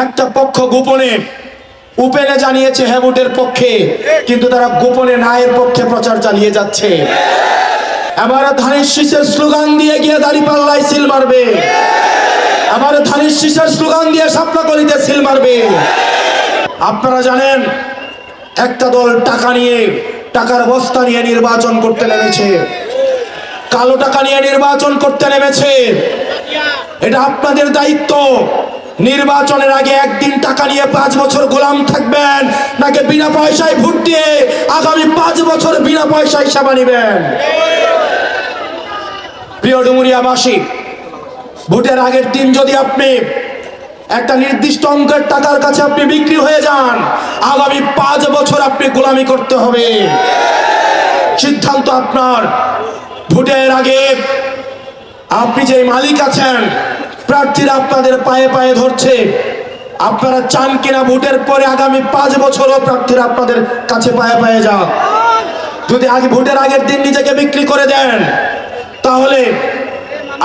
একটা পক্ষ গোপনে উপেনে জানিয়েছে হ্যাঁ ভোটের পক্ষে, কিন্তু তারা গোপনে নায়ের পক্ষে প্রচার চালিয়ে যাচ্ছে। এবার ধানের শীষের স্লোগান দিয়ে গিয়ে দাঁড়িপাল্লায় সিল মারবে, আবার ধানের শীষের স্লোগান দিয়ে শাপলাকলিতে সিল মারবে। আপনারা জানেন একটা দল টাকা নিয়ে, টাকার বস্তা নিয়ে নির্বাচন করতে নেমেছে, কালো টাকা নিয়ে নির্বাচন করতে নেমেছে। এটা আপনাদের দায়িত্ব। নির্বাচনের আগে একদিন টাকা নিয়ে 5 বছর গোলাম থাকবেন, নাকি বিনা পয়সায় ভোট দিয়ে আগামী 5 বছর বিনা পয়সায় সেবা নেবেন? প্রিয় ডুমুরিয়াবাসী, ভোটের আগের দিন যদি আপনি একটা নির্দিষ্ট অঙ্কের টাকার কাছে আপনি বিক্রি হয়ে যান, আগামী 5 বছর আপনি গোলামি করতে হবে। সিদ্ধান্ত আপনার। ভোটের আগে আপনি যে মালিক আছেন, প্রার্থীরা আপনাদের পায়ে পায়ে ধরছে, আপনারা চান কিনা ভোটের পরে আগামী 5 বছরও প্রার্থীরা আপনাদের কাছে পায়ে পায়ে যাক? যদি আগে ভোটের আগের দিন নিজেকে বিক্রি করে দেন, তাহলে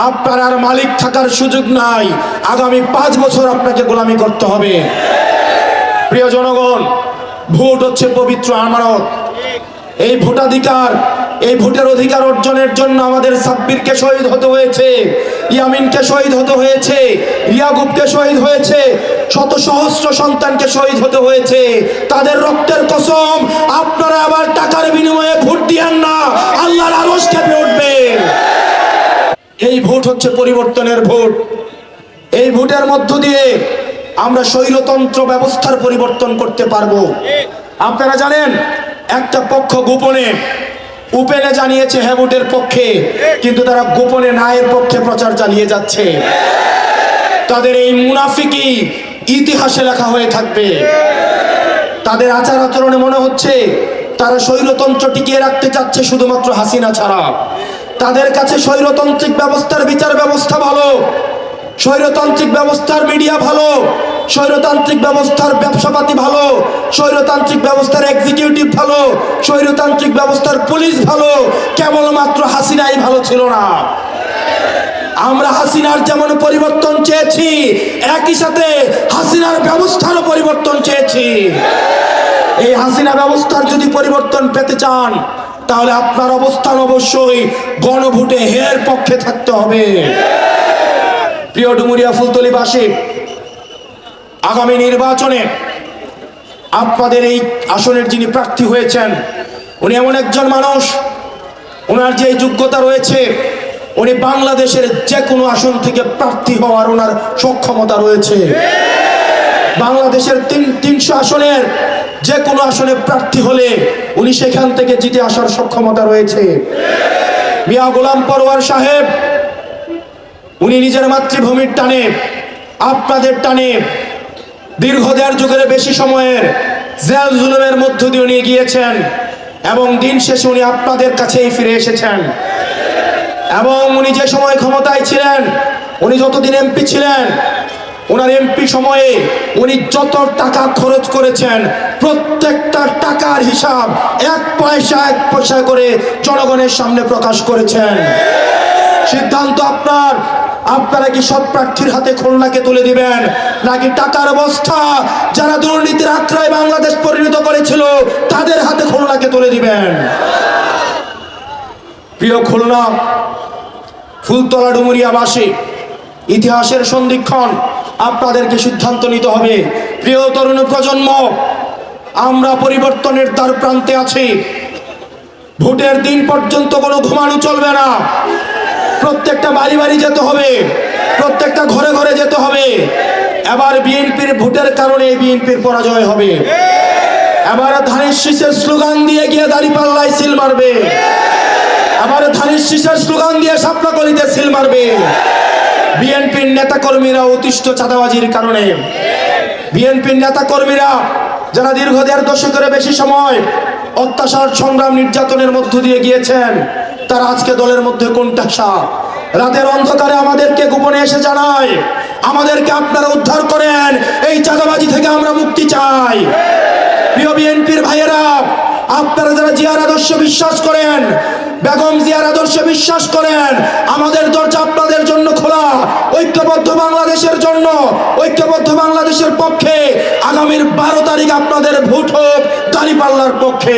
আপনার আর মালিক থাকার সুযোগ নাই। আগামী 5 বছর আপনাকে গোলামি করতে হবে। প্রিয় জনগণ, ভোট হচ্ছে পবিত্র আমানত। এই ভোটাধিকার, এই ভোটের অধিকার অর্জনের জন্য আমাদের সাব্বিরকে শহীদ হতে হয়েছে, ইয়ামিনকে শহীদ হতে হয়েছে, ইয়াকুবকে শহীদ হয়েছে, শত সহস্র সন্তানকে শহীদ হতে হয়েছে। তাদের রক্তের কসম, আপনারা আবার টাকার বিনিময়ে ভোট দিয়েন না, আল্লাহর আরশ কেঁপে উঠবে। এই ভোট হচ্ছে পরিবর্তনের ভোট। এই ভোটের মধ্য দিয়ে আমরা স্বৈরতন্ত্র ব্যবস্থার পরিবর্তন করতে পারবো। আপনারা জানেন একটা পক্ষ গোপনে উপেনে জানিয়েছে হ্যাঁ ভোটের পক্ষে, কিন্তু তারা গোপনে নায়ের পক্ষে প্রচার চালিয়ে যাচ্ছে। তাদের এই মুনাফিকি ইতিহাসে লেখা হয়ে থাকবে। তাদের আচার আচরণে মনে হচ্ছে তারা স্বৈরতন্ত্র টিকিয়ে রাখতে চাচ্ছে শুধুমাত্র হাসিনা ছাড়া। তাদের কাছে স্বৈরতান্ত্রিক ব্যবস্থার বিচার ব্যবস্থা ভালো, স্বৈরতান্ত্রিক ব্যবস্থার মিডিয়া ভালো, স্বৈরতান্ত্রিক ব্যবস্থার ব্যবসাপাতি ভালো, স্বৈরতান্ত্রিক ব্যবস্থার এক্সিকিউটিভ ভালো, স্বৈরতান্ত্রিক ব্যবস্থার পুলিশ ভালো, কেবলমাত্র হাসিনাই ভালো ছিল না। আমরা হাসিনার যেমন পরিবর্তন চেয়েছি, একই সাথে হাসিনার ব্যবস্থারও পরিবর্তন চেয়েছি। এই হাসিনা ব্যবস্থার যদি পরিবর্তন পেতে চান, তাহলে আপনার অবস্থান অবশ্যই গণভোটে হের পক্ষে থাকতে হবে। প্রিয় ডুমুরিয়া ফুলতলিবাসী, আগামী নির্বাচনে আপনাদের এই আসনের যিনি প্রার্থী হয়েছেন, উনি এমন একজন মানুষ, ওনার যে যোগ্যতা রয়েছে, উনি বাংলাদেশের যে কোনো আসন থেকে প্রার্থী হওয়ার ওনার সক্ষমতা রয়েছে। বাংলাদেশের 300 আসনের যে কোনো আসনে প্রার্থী হলে উনি সেখান থেকে জিতে আসার সক্ষমতা রয়েছে। মিয়া গোলাম পরোয়ার সাহেব, উনি নিজের মাতৃভূমির টানে, আপনাদের টানে দীর্ঘ 1.5 যুগের বেশি সময়ের জেল জুলুমের মধ্য দিয়ে উনি গিয়েছেন, এবং দিন শেষে উনি আপনাদের কাছেই ফিরে এসেছেন। এবং উনি যে সময় ক্ষমতায় ছিলেন, উনি যতদিন এমপি ছিলেন, ওনার এমপি সময়ে উনি যত টাকা খরচ করেছেন, প্রত্যেকটা টাকার হিসাব 1 পয়সা করে জনগণের সামনে প্রকাশ করেছেন। সিদ্ধান্ত আপনার। আপনারা কি সৎ প্রার্থীর হাতে খুলনাকে তুলে দিবেন, নাকি টাকার বস্তা যারা দুর্নীতির আখড়ায় বাংলাদেশ পরিণত করেছিল তাদের হাতে খুলনাকে তুলে দিবেন? প্রিয় খুলনা ফুলতলা ডুমুরিয়াবাসী, ইতিহাসের সন্ধিক্ষণ, আপনাদেরকে সিদ্ধান্ত নিতে হবে। প্রিয় তরুণ প্রজন্ম, আমরা পরিবর্তনের দ্বার প্রান্তে আছি। ভোটের দিন পর্যন্ত কোনো ঘুমানো চলবে না। প্রত্যেকটা বাড়ি বাড়ি যেতে হবে, প্রত্যেকটা ঘরে ঘরে যেতে হবে। এবার বিএনপির ভোটের কারণে বিএনপির পরাজয় হবে। এবার ধানের শীষের স্লোগান দিয়ে গিয়ে দাঁড়িপাল্লায় সিল মারবে, আবার ধানের শীষের স্লোগান দিয়ে শাপলাকলিতে সিল মারবে। বিএনপির নেতাকর্মীরা অতিষ্ঠ চাঁদাবাজির কারণে, বিএনপির নেতাকর্মীরা যারা দীর্ঘ 1.5 দশকের বেশি সময় অত্যাচার, সংগ্রাম, নির্যাতনের মধ্য দিয়ে গিয়েছেন, তারা আজকে দলের মধ্যে কোণঠাসা। রাতের অন্ধকারে আমাদেরকে গোপনে এসে জানায়, আমাদেরকে আপনারা উদ্ধার করেন, এই চাঁদাবাজি থেকে আমরা মুক্তি চাই। প্রিয় বিএনপির ভাইয়েরা, আপনারা যারা জিয়ার আদর্শে বিশ্বাস করেন, বেগম জিয়ার আদর্শে বিশ্বাস করেন, আমাদের দরজা আপনাদের জন্য খোলা। ঐক্যবদ্ধ বাংলাদেশের জন্য, ঐক্যবদ্ধ বাংলাদেশের পক্ষে আগামীর 12 তারিখ আপনাদের ভোট হোক দাঁড়িপাল্লার পক্ষে।